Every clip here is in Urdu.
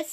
S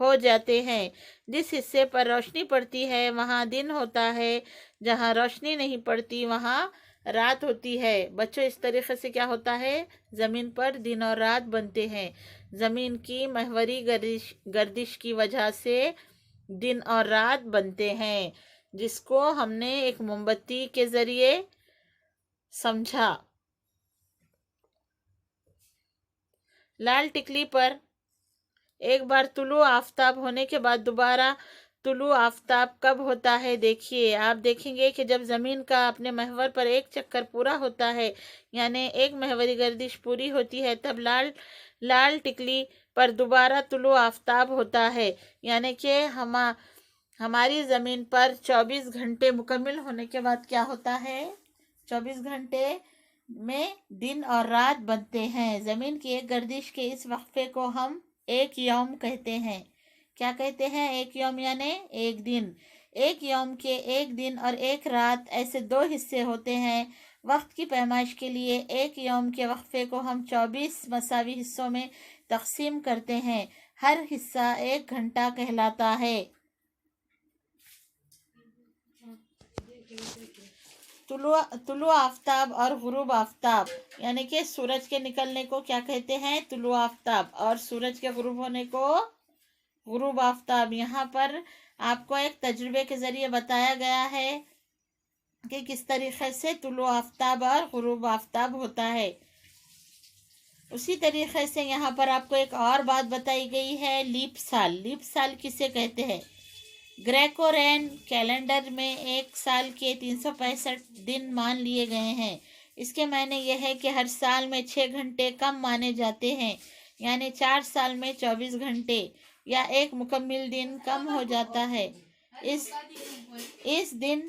ہو جاتے ہیں۔ جس حصے پر روشنی پڑتی ہے وہاں دن ہوتا ہے، جہاں روشنی نہیں پڑتی وہاں رات ہوتی ہے۔ بچوں اس طریقے سے کیا ہوتا ہے؟ زمین پر دن اور رات بنتے ہیں۔ زمین کی محوری گردش کی وجہ سے دن اور رات بنتے ہیں، جس کو ہم نے ایک موم بتی کے ذریعے سمجھا۔ لال ٹکلی پر ایک بار طلوع آفتاب ہونے کے بعد دوبارہ طلوع آفتاب کب ہوتا ہے؟ دیکھیے، آپ دیکھیں گے کہ جب زمین کا اپنے محور پر ایک چکر پورا ہوتا ہے، یعنی ایک محوری گردش پوری ہوتی ہے، تب لال ٹکلی پر دوبارہ طلوع آفتاب ہوتا ہے، یعنی کہ ہماری زمین پر 24 گھنٹے مکمل ہونے کے بعد کیا ہوتا ہے؟ 24 گھنٹے میں دن اور رات بنتے ہیں۔ زمین کی ایک گردش کے اس وقفے کو ہم ایک یوم کہتے ہیں۔ کیا کہتے ہیں؟ ایک یوم یعنی ایک دن۔ ایک یوم کے ایک دن اور ایک رات ایسے دو حصے ہوتے ہیں۔ وقت کی پیمائش کے لیے ایک یوم کے وقفے کو ہم 24 مساوی حصوں میں تقسیم کرتے ہیں۔ ہر حصہ 1 گھنٹہ کہلاتا ہے۔ طلوع آفتاب اور غروب آفتاب، یعنی کہ سورج کے نکلنے کو کیا کہتے ہیں؟ طلوع آفتاب، اور سورج کے غروب ہونے کو غروب آفتاب۔ یہاں پر آپ کو ایک تجربے کے ذریعے بتایا گیا ہے کہ کس طریقے سے طلوع آفتاب اور غروب آفتاب ہوتا ہے۔ اسی طریقے سے یہاں پر آپ کو ایک اور بات بتائی گئی ہے، لیپ سال۔ لیپ سال کسے کہتے ہیں؟ گریکورین کیلنڈر میں ایک سال کے 365 دن مان لیے گئے ہیں۔ اس کے معنی یہ ہے کہ ہر سال میں 6 گھنٹے کم مانے جاتے ہیں، یعنی 4 سال میں 24 گھنٹے یا ایک مکمل دن کم ہو جاتا ہے۔ اس دن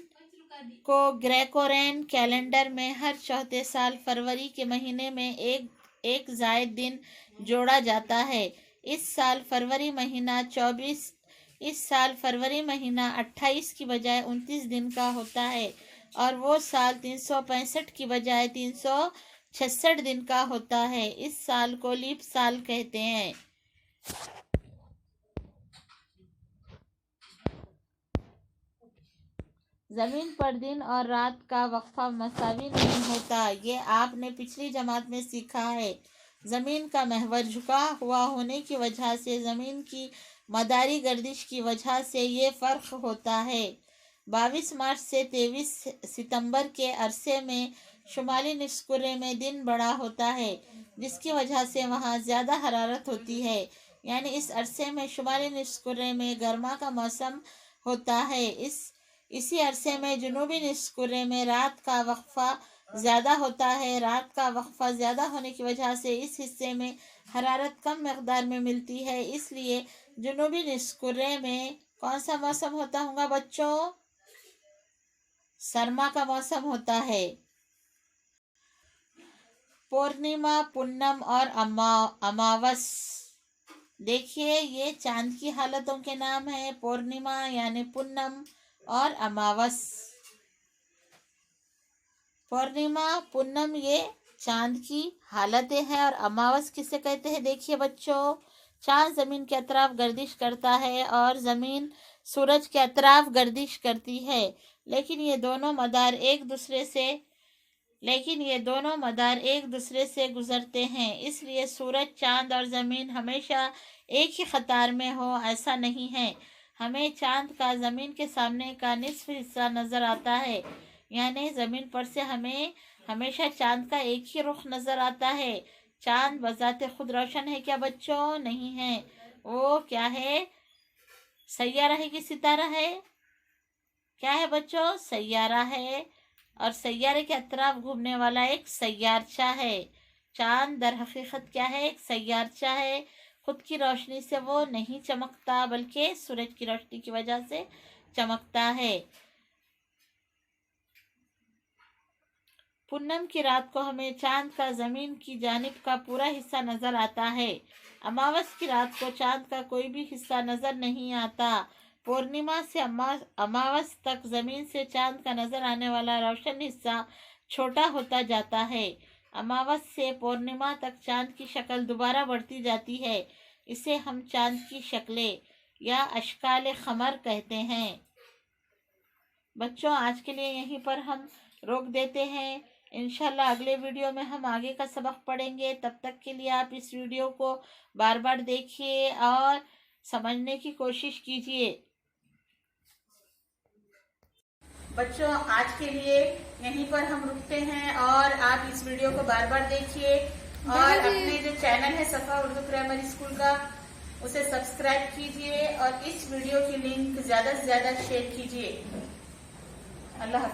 کو گریکورین کیلنڈر میں ہر چوتھے سال فروری کے مہینے میں ایک زائد دن جوڑا جاتا ہے۔ اس سال فروری مہینہ 28 کی بجائے 29 دن کا ہوتا ہے، اور وہ سال 365 کی بجائے 366 دن کا ہوتا ہے۔ اس سال کو لیپ سال کہتے ہیں۔ زمین پر دن اور رات کا وقفہ مساوی نہیں ہوتا، یہ آپ نے پچھلی جماعت میں سیکھا ہے۔ زمین کا محور جھکا ہوا ہونے کی وجہ سے زمین کی مداری گردش کی وجہ سے یہ فرق ہوتا ہے۔ 22 مارچ سے 23 ستمبر کے عرصے میں شمالی نصف کرے میں دن بڑا ہوتا ہے، جس کی وجہ سے وہاں زیادہ حرارت ہوتی ہے، یعنی اس عرصے میں شمالی نصف کرے میں گرما کا موسم ہوتا ہے۔ اسی عرصے میں جنوبی نصف کرے میں رات کا وقفہ زیادہ ہوتا ہے۔ رات کا وقفہ زیادہ ہونے کی وجہ سے اس حصے میں حرارت کم مقدار میں ملتی ہے، اس لیے جنوبی نصف کرے میں کون سا موسم ہوتا ہوگا بچوں؟ سرما کا موسم ہوتا ہے۔ پورنیما، پونم اور اماوس، دیکھیے یہ چاند کی حالتوں کے نام ہیں۔ پورنیما یعنی پونم اور اماوس۔ پورنیما، پونم یہ چاند کی حالتیں ہیں، اور اماوس کسے کہتے ہیں؟ دیکھیے بچوں، چاند زمین کے اطراف گردش کرتا ہے اور زمین سورج کے اطراف گردش کرتی ہے، لیکن یہ دونوں مدار ایک دوسرے سے گزرتے ہیں۔ اس لیے سورج، چاند اور زمین ہمیشہ ایک ہی قطار میں ہو ایسا نہیں ہے۔ ہمیں چاند کا زمین کے سامنے کا نصف حصہ نظر آتا ہے، یعنی زمین پر سے ہمیں ہمیشہ چاند کا ایک ہی رخ نظر آتا ہے۔ چاند بذات خود روشن ہے کیا بچوں؟ نہیں ہے۔ وہ کیا ہے؟ سیارہ ہے کہ ستارہ ہے؟ کیا ہے بچوں؟ سیارہ ہے، اور سیارے کے اطراف گھومنے والا ایک سیارچہ ہے۔ چاند در حقیقت کیا ہے؟ ایک سیارچہ ہے۔ خود کی روشنی سے وہ نہیں چمکتا، بلکہ سورج کی روشنی کی وجہ سے چمکتا ہے۔ پونم کی رات کو ہمیں چاند کا زمین کی جانب کا پورا حصہ نظر آتا ہے۔ اماوس کی رات کو چاند کا کوئی بھی حصہ نظر نہیں آتا۔ پورنیما سے اماوس تک زمین سے چاند کا نظر آنے والا روشن حصہ چھوٹا ہوتا جاتا ہے۔ اماوس سے پورنیما تک چاند کی شکل دوبارہ بڑھتی جاتی ہے، اسے ہم چاند کی شکلیں یا اشکال خمر کہتے ہیں۔ بچوں آج کے لیے یہیں پر ہم روک دیتے ہیں، انشاءاللہ اگلے ویڈیو میں ہم آگے کا سبق پڑھیں گے۔ تب تک کے لیے آپ اس ویڈیو کو بار بار دیکھیے اور سمجھنے کی کوشش کیجیے۔ بچوں آج کے لیے یہیں پر ہم رکتے ہیں اور آپ اس ویڈیو کو بار بار دیکھیے اور اپنے جو چینل ہے صفا اردو پرائمری اسکول کا اسے سبسکرائب کیجیے اور اس ویڈیو کی لنک زیادہ سے زیادہ شیئر کیجیے۔ اللہ حافظ۔